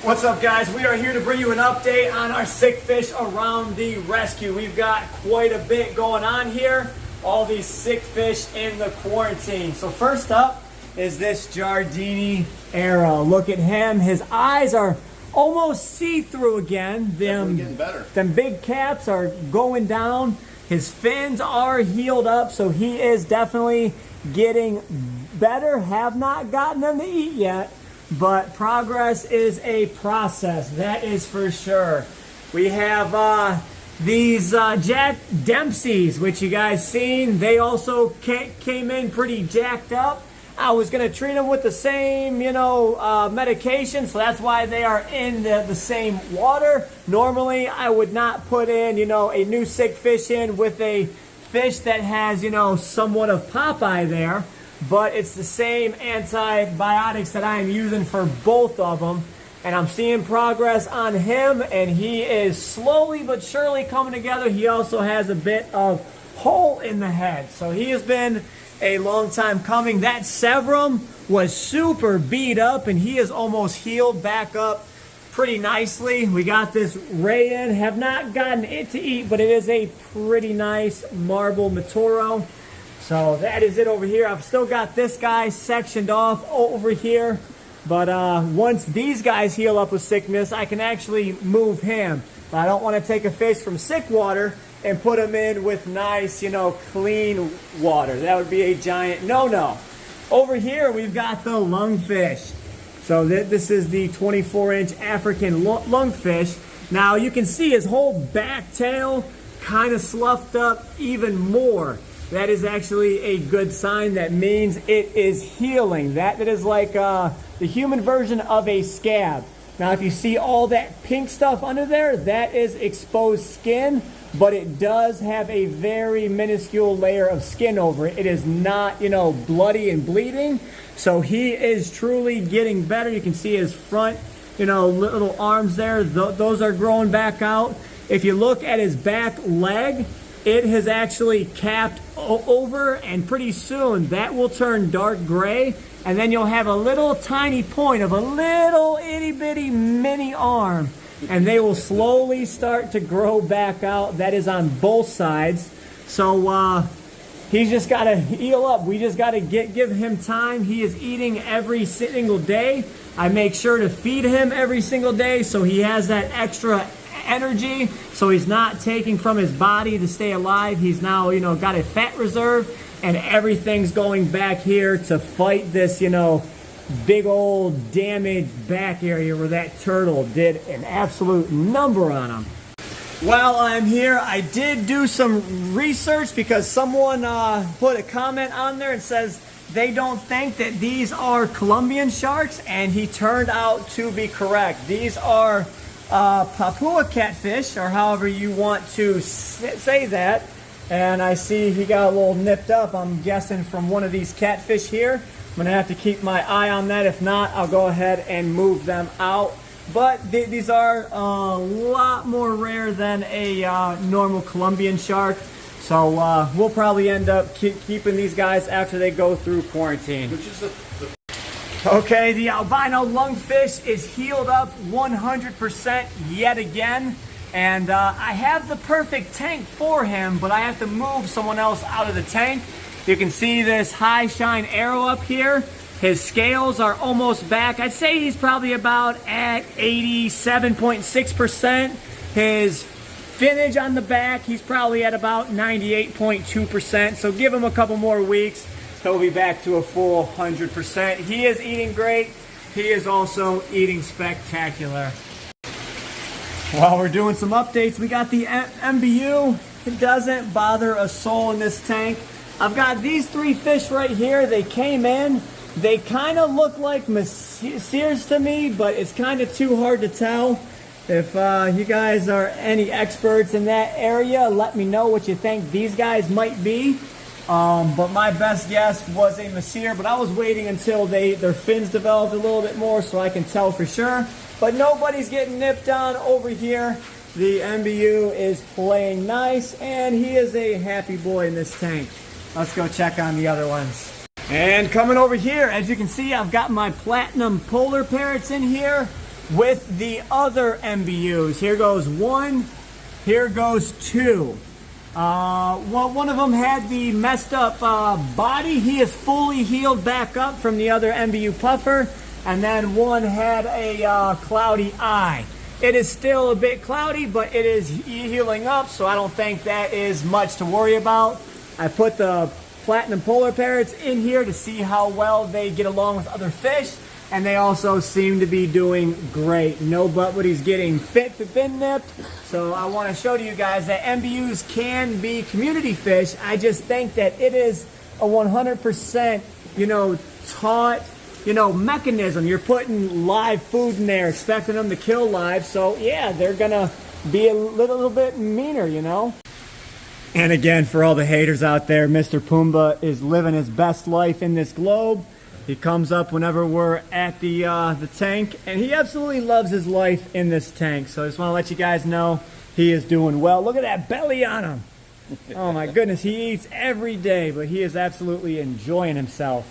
What's up, guys? We are here to bring you an update on our sick fish around the rescue. We've got quite a bit going on here. All these sick fish in the quarantine. So first up is this Giardini Arrow. Look at him. His eyes are almost see-through again. Definitely getting better. Them big caps are going down. His fins are healed up, so he is definitely getting better. Have not gotten them to eat yet, but progress is a process, that is for sure. We have these Jack Dempseys, which you guys seen. They also came in pretty jacked up. I was going to treat them with the same, medication, so that's why they are in the same water. Normally, I would not put in, a new sick fish in with a fish that has, somewhat of Popeye there. But it's the same antibiotics that I am using for both of them. And I'm seeing progress on him, and he is slowly but surely coming together. He also has a bit of hole in the head. So he has been a long time coming. That Severum was super beat up, and he is almost healed back up pretty nicely. We got this Ray in. Have not gotten it to eat, but it is a pretty nice marble Matoro. So that is it over here. I've still got this guy sectioned off over here. But once these guys heal up with sickness, I can actually move him. But I don't want to take a fish from sick water and put him in with nice, clean water. That would be a giant no-no. Over here, we've got the lungfish. So this is the 24-inch African lungfish. Now, you can see his whole back tail kind of sloughed up even more. That is actually a good sign. That means it is healing. That is like the human version of a scab. Now, if you see all that pink stuff under there, that is exposed skin, but it does have a very minuscule layer of skin over it. It is not, bloody and bleeding. So he is truly getting better. You can see his front, little arms there. Those are growing back out. If you look at his back leg, it has actually capped over, and pretty soon that will turn dark gray, and then you'll have a little tiny point of a little itty bitty mini arm, and they will slowly start to grow back out. That is on both sides. So he's just got to heal up. We just got to give him time. He is eating every single day. I make sure to feed him every single day so he has that extra energy, so he's not taking from his body to stay alive. He's now, got a fat reserve, and everything's going back here to fight this, big old damaged back area where that turtle did an absolute number on him. While I'm here, I did do some research because someone put a comment on there and says they don't think that these are Colombian sharks, and he turned out to be correct. These are Papua catfish, or however you want to say that. And I see he got a little nipped up, I'm guessing from one of these catfish here. I'm gonna have to keep my eye on that. If not, I'll go ahead and move them out. But these are a lot more rare than a normal Colombian shark. So we'll probably end up keeping these guys after they go through quarantine. Which is Okay, the albino lungfish is healed up 100% yet again. And I have the perfect tank for him, but I have to move someone else out of the tank. You can see this high shine arrow up here. His scales are almost back. I'd say he's probably about at 87.6%. His finnage on the back, he's probably at about 98.2%. So give him a couple more weeks. He'll be back to a full 100%. He is eating great. He is also eating spectacular. While we're doing some updates, we got the MBU. It doesn't bother a soul in this tank. I've got these three fish right here. They came in. They kind of look like Messiers to me, but it's kind of too hard to tell. If you guys are any experts in that area, let me know what you think these guys might be. But my best guess was a Messier, but I was waiting until their fins developed a little bit more so I can tell for sure. But nobody's getting nipped on over here. The MBU is playing nice, and he is a happy boy in this tank. Let's go check on the other ones. And coming over here, as you can see, I've got my platinum polar parrots in here. with the other MBUs. Here goes one, here goes two. One of them had the messed up body. He is fully healed back up from the other MBU puffer. And then one had a cloudy eye. It is still a bit cloudy, but it is healing up, so I don't think that is much to worry about. I put the platinum polar parrots in here to see how well they get along with other fish, and they also seem to be doing great. No butt buddy's getting fit for fin nipped, so I want to show to you guys that MBUs can be community fish. I just think that it is a 100%, taught, mechanism. You're putting live food in there, expecting them to kill live, so yeah, they're gonna be a little bit meaner, And again, for all the haters out there, Mr. Pumbaa is living his best life in this globe. He comes up whenever we're at the tank, and he absolutely loves his life in this tank. So I just want to let you guys know he is doing well. Look at that belly on him. Oh my goodness, he eats every day, but he is absolutely enjoying himself.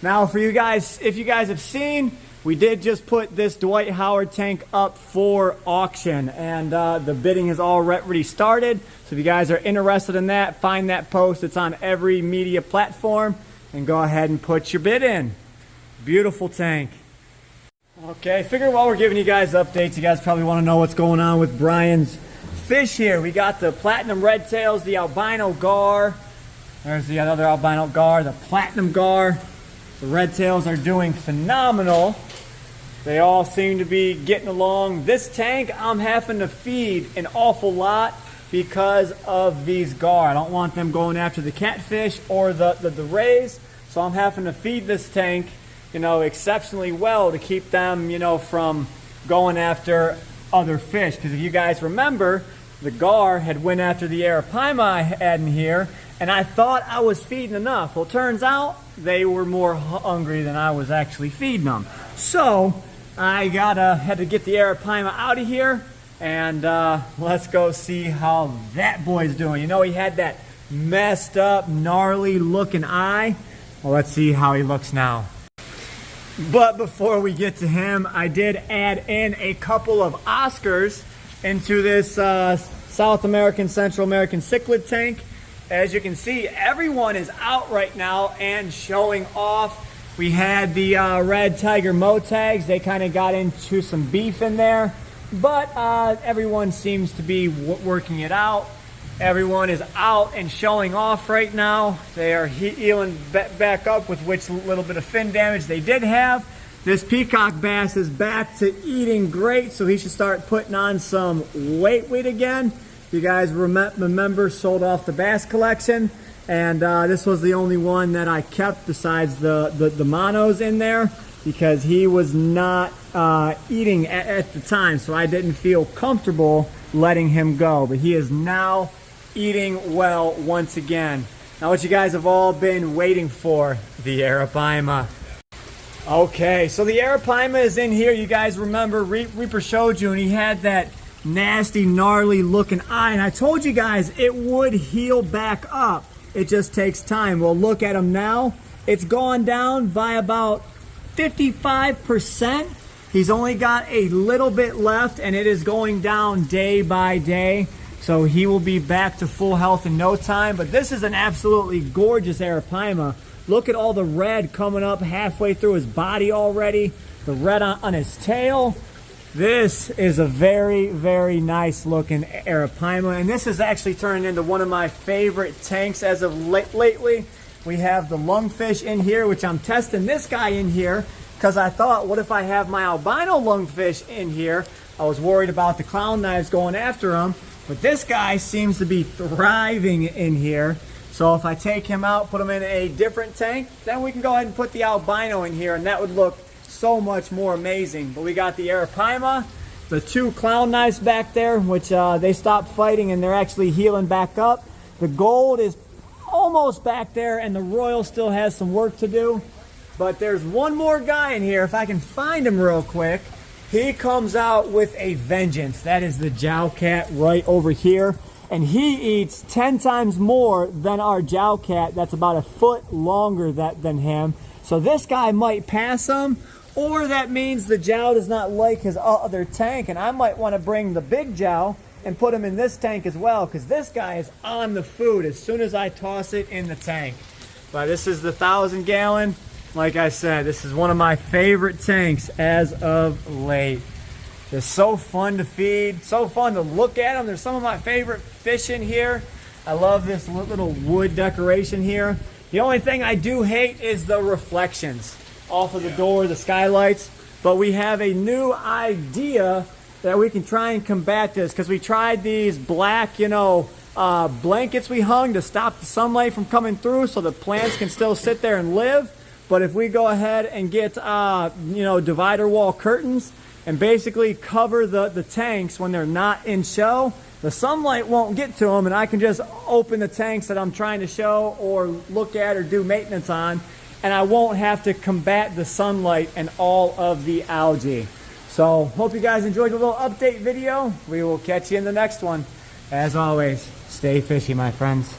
Now for you guys, if you guys have seen, we did just put this Dwight Howard tank up for auction, and the bidding has already started. So if you guys are interested in that, find that post. It's on every media platform, and go ahead and put your bid in. Beautiful tank. Okay, figure while we're giving you guys updates, you guys probably want to know what's going on with Brian's fish here. We got the platinum redtails, the albino gar. There's the other albino gar, the platinum gar. The redtails are doing phenomenal. They all seem to be getting along. This tank, I'm having to feed an awful lot because of these gar. I don't want them going after the catfish or the rays, so I'm having to feed this tank, exceptionally well to keep them, from going after other fish. Because if you guys remember, the gar had went after the arapaima I had in here, and I thought I was feeding enough. Well, turns out they were more hungry than I was actually feeding them. So I had to get the arapaima out of here, and let's go see how that boy's doing. He had that messed up, gnarly looking eye. Well, let's see how he looks now. But before we get to him, I did add in a couple of Oscars into this South American, Central American cichlid tank. As you can see, everyone is out right now and showing off. We had the red tiger motags. They kind of got into some beef in there, but everyone seems to be working it out. Everyone is out and showing off right now. They are healing back up with which little bit of fin damage they did have. This peacock bass is back to eating great, so he should start putting on some weight again. You guys remember, sold off the bass collection, and this was the only one that I kept besides the monos in there, because he was not eating at the time, so I didn't feel comfortable letting him go. But he is now eating well once again. Now what you guys have all been waiting for, the arapaima. Okay, so the arapaima is in here. You guys remember Reaper showed you, and he had that nasty, gnarly looking eye, and I told you guys it would heal back up. It just takes time. Well, look at him now. It's gone down by about 55%. He's only got a little bit left, and it is going down day by day. So he will be back to full health in no time. But this is an absolutely gorgeous arapaima. Look at all the red coming up halfway through his body already. The red on his tail. This is a very, very nice looking arapaima, and this has actually turned into one of my favorite tanks as of lately. We have the lungfish in here, which I'm testing this guy in here because I thought, what if I have my albino lungfish in here? I was worried about the clown knives going after him, but this guy seems to be thriving in here. So if I take him out, put him in a different tank, then we can go ahead and put the albino in here, and that would look so much more amazing. But we got the arapaima, the two clown knives back there, which they stopped fighting and they're actually healing back up. The gold is almost back there, and the royal still has some work to do. But there's one more guy in here. If I can find him real quick, he comes out with a vengeance. That is the jow cat right over here, and he eats 10 times more than our jow cat. That's about a foot longer than him. So this guy might pass him, or that means the jow does not like his other tank, and I might want to bring the big jow and put him in this tank as well, because this guy is on the food as soon as I toss it in the tank. But this is the 1,000 gallon. Like I said, this is one of my favorite tanks as of late. They're so fun to feed, so fun to look at them. There's some of my favorite fish in here. I love this little wood decoration here. The only thing I do hate is the reflections off of the door, the skylights. But we have a new idea that we can try and combat this, because we tried these black, blankets we hung to stop the sunlight from coming through so the plants can still sit there and live. But if we go ahead and get, divider wall curtains and basically cover the tanks when they're not in show, the sunlight won't get to them, and I can just open the tanks that I'm trying to show or look at or do maintenance on, and I won't have to combat the sunlight and all of the algae. So, hope you guys enjoyed the little update video. We will catch you in the next one. As always, stay fishy, my friends.